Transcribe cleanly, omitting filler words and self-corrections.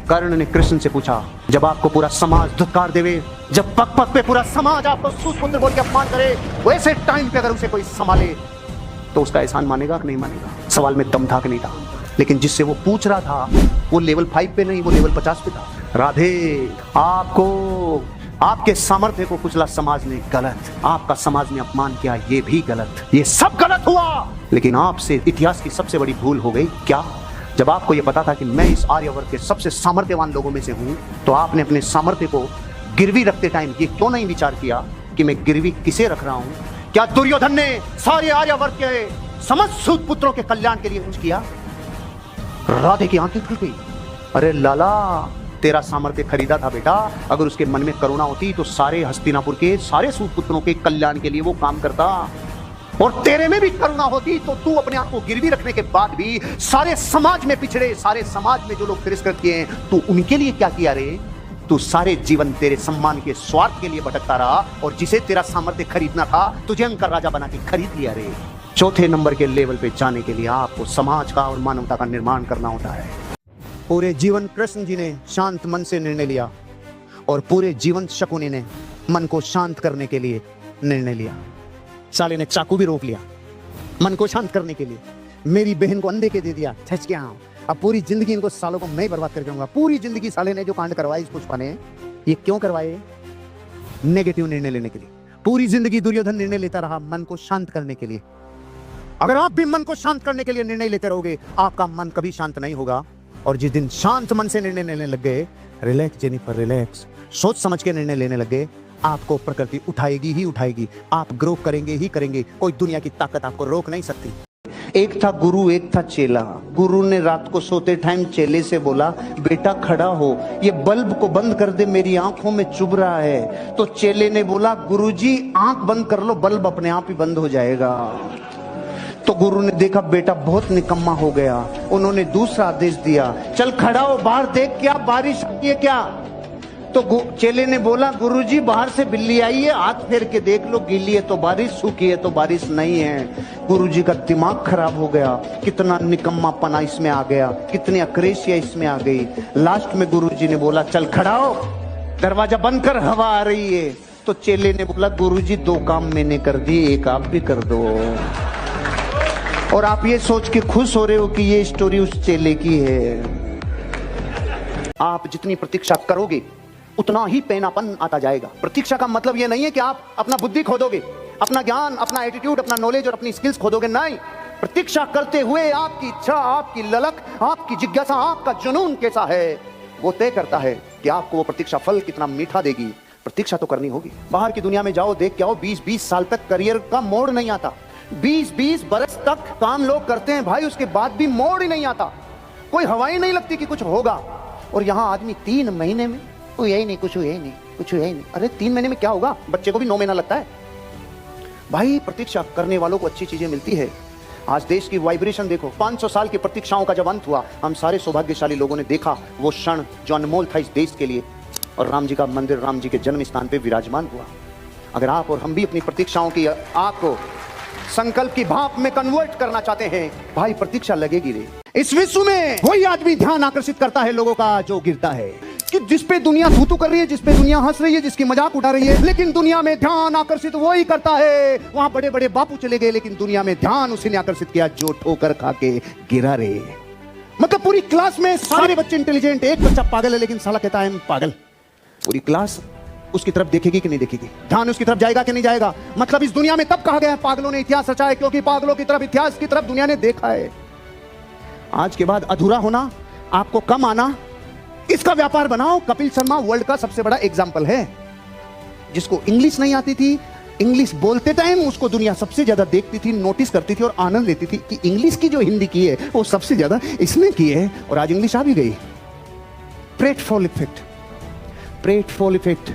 कर्ण ने कृष्ण से पूछा, जब आपको पूरा समाज धिक्कार देवे, जब पग पग पे पूरा समाज आपको सूतपुत्र बोल के अपमान करे, वैसे टाइम पे अगर उसे कोई संभाले तो उसका एहसान मानेगा कि नहीं मानेगा? सवाल में दम था कि नहीं था? लेकिन जिससे वो पूछ रहा था वो लेवल 5 पे नहीं, वो लेवल 50 पे था। राधे, आपको आपके सामर्थ्य को कुचला समाज ने गलत, आपका समाज ने अपमान किया, ये भी गलत, ये सब गलत हुआ। लेकिन आपसे इतिहास की सबसे बड़ी भूल हो गई। क्या? जब आपको यह पता था कि मैं इस आर्यवर्त के सबसे सामर्थ्यवान लोगों में से हूं, तो आपने अपने सामर्थ्य को गिरवी रखते टाइम ये क्यों नहीं विचार किया कि मैं गिरवी किसे रख रहा हूं? क्या दुर्योधन ने सारे आर्यवर्त के समस्त सूत पुत्रों के कल्याण के लिए कुछ किया? राधे की आंखें खुल गई। अरे लाला, तेरा सामर्थ्य खरीदा था बेटा, अगर उसके मन में करुणा होती तो सारे हस्तिनापुर के सारे सूत पुत्रों के कल्याण के लिए वो काम करता, और तेरे में भी करुणा होती तो तू अपने आप को गिरवी रखने के बाद भी सारे समाज में पिछड़े, सारे समाज में जो लोग तिरस्कृत किए हैं, तू उनके लिए क्या किया रे? तू सारे जीवन तेरे सम्मान के स्वार्थ के लिए भटकता रहा, और जिसे तेरा सामर्थ्य खरीदना था तुझे अंकर राजा बना के खरीद लिया रे। चौथे नंबर के लेवल पे जाने के लिए आपको समाज का और मानवता का निर्माण करना होता है। पूरे जीवन कृष्ण जी ने शांत मन से निर्णय लिया, और पूरे जीवन शकुनी ने मन को शांत करने के लिए निर्णय लिया। साले ने चाकू भी रोक लिया मन को शांत करने के लिए, मेरी बहन को अंधे के दे दिया, ठच गया। अब पूरी जिंदगी इनको सालों को मैं बर्बाद करके रहूंगा। पूरी जिंदगी साले ने जो कांड करवाए इस पुष्पा ने, ये क्यों करवाए? नेगेटिव निर्णय लेने के लिए। पूरी जिंदगी दुर्योधन निर्णय लेता रहा मन को शांत करने के लिए। अगर आप भी मन को शांत करने के लिए निर्णय लेते रहोगे, आपका मन कभी शांत नहीं होगा। और जिस दिन शांत मन से निर्णय लेने लग गए, रिलैक्स जेनिफर रिलैक्स, सोच समझ के निर्णय लेने लग गए, आपको प्रकृति उठाएगी ही उठाएगी। आप ग्रो करेंगे ही करेंगे, कोई दुनिया की ताकत आपको रोक नहीं सकती। एक था गुरु, एक था चेला। गुरु ने रात को सोते टाइम चेले से बोला, बेटा खड़ा हो, ये बल्ब को बंद कर दे, मेरी आंखों में चुभ रहा है। तो चेले ने बोला, गुरुजी आंख बंद कर लो, बल्ब अपने आप ही बंद हो जाएगा। तो गुरु ने देखा बेटा बहुत निकम्मा हो गया, उन्होंने दूसरा आदेश दिया, चल खड़ा हो, बाहर देख क्या बारिश आती है क्या? तो चेले ने बोला, गुरुजी बाहर से बिल्ली आई है, हाथ फेर के देख लो, गीली है तो बारिश, सूखी है तो बारिश नहीं है। गुरुजी का दिमाग खराब हो गया, कितना निकम्मापना इसमें आ गया, कितनी अक्रेशिया इसमें आ गई। लास्ट में गुरुजी ने बोला, चल खड़ा हो, दरवाजा बंद कर, हवा आ रही है। तो चेले ने बोला, गुरुजी 2 काम मैंने कर दिए, एक आप भी कर दो। और आप ये सोच के खुश हो रहे हो कि ये स्टोरी उस चेले की है। आप जितनी प्रतीक्षा करोगे उतना ही पैनापन आता जाएगा। प्रतीक्षा का मतलब ये नहीं है कि आप अपना बुद्धि खो दोगे, अपना ज्ञान, अपना एटीट्यूड, अपना नॉलेज और अपनी स्किल्स खो दोगे। नहीं, प्रतीक्षा करते हुए आपकी इच्छा, आपकी ललक, आपकी जिज्ञासा, आपका जुनून कैसा है, वो तय करता है कि आपको वो प्रतीक्षा फल कितना मीठा देगी। प्रतीक्षा तो करनी होगी। बाहर की दुनिया में जाओ, देख के आओ, 20-20 साल तक करियर का मोड़ नहीं आता। 20-20 बरस तक काम लोग करते हैं भाई, उसके बाद भी मोड़ ही नहीं आता, कोई हवा ही नहीं लगती कि कुछ होगा। और यहाँ आदमी 3 महीने में यही नहीं, कुछ हुआ ही नहीं, कुछ हुआ ही नहीं। अरे 3 महीने में क्या होगा? बच्चे को भी 9 महीना लगता है भाई। प्रतीक्षा करने वालों को अच्छी चीजें मिलती है। आज देश की वाइब्रेशन देखो। 500 साल की प्रतीक्षाओं का जब अंत हुआ, हम सारे सौभाग्यशाली लोगों ने देखा वो क्षण जो अनमोल था इस देश के लिए, और राम जी का मंदिर राम जी के जन्म स्थान पे विराजमान हुआ। अगर आप और हम भी अपनी प्रतीक्षाओं की आग को संकल्प की भाप में कन्वर्ट करना चाहते हैं, भाई प्रतीक्षा लगेगी रे। इस विश्व में वही आदमी ध्यान आकर्षित करता है लोगों का जो गिरता है, कि जिस पे दुनिया थूथू कर रही है, जिस पे दुनिया हंस रही है, जिसकी मजाक उठा रही है, लेकिन दुनिया में ध्यान आकर्षित वही करता है। वहां बड़े बड़े बापू चले गए, लेकिन दुनिया में ध्यान उसी ने आकर्षित किया जो ठोकर खा के गिरा रे। मतलब पूरी क्लास में सारे बच्चे इंटेलिजेंट, एक बच्चा पागल है, लेकिन साला कहता है मैं पागल। पूरी क्लास उसकी तरफ देखेगी कि नहीं देखेगी? ध्यान उसकी तरफ जाएगा कि नहीं जाएगा? मतलब इस दुनिया में तब कहा गया है पागलों ने इतिहास रचा है, क्योंकि पागलों की तरफ, इतिहास की तरफ दुनिया ने देखा है। आज के बाद अधूरा होना, आपको कम आना, इसका व्यापार बनाओ। कपिल शर्मा वर्ल्ड का सबसे बड़ा एग्जाम्पल है। जिसको इंग्लिश नहीं आती थी, इंग्लिश बोलते टाइम उसको दुनिया सबसे ज्यादा देखती थी, नोटिस करती थी और आनंद लेती थी कि इंग्लिश की जो हिंदी की है वो सबसे ज्यादा इसने की है, और आज इंग्लिश आ भी गई। प्रेटफॉल इफेक्ट, प्रेटफॉल इफेक्ट।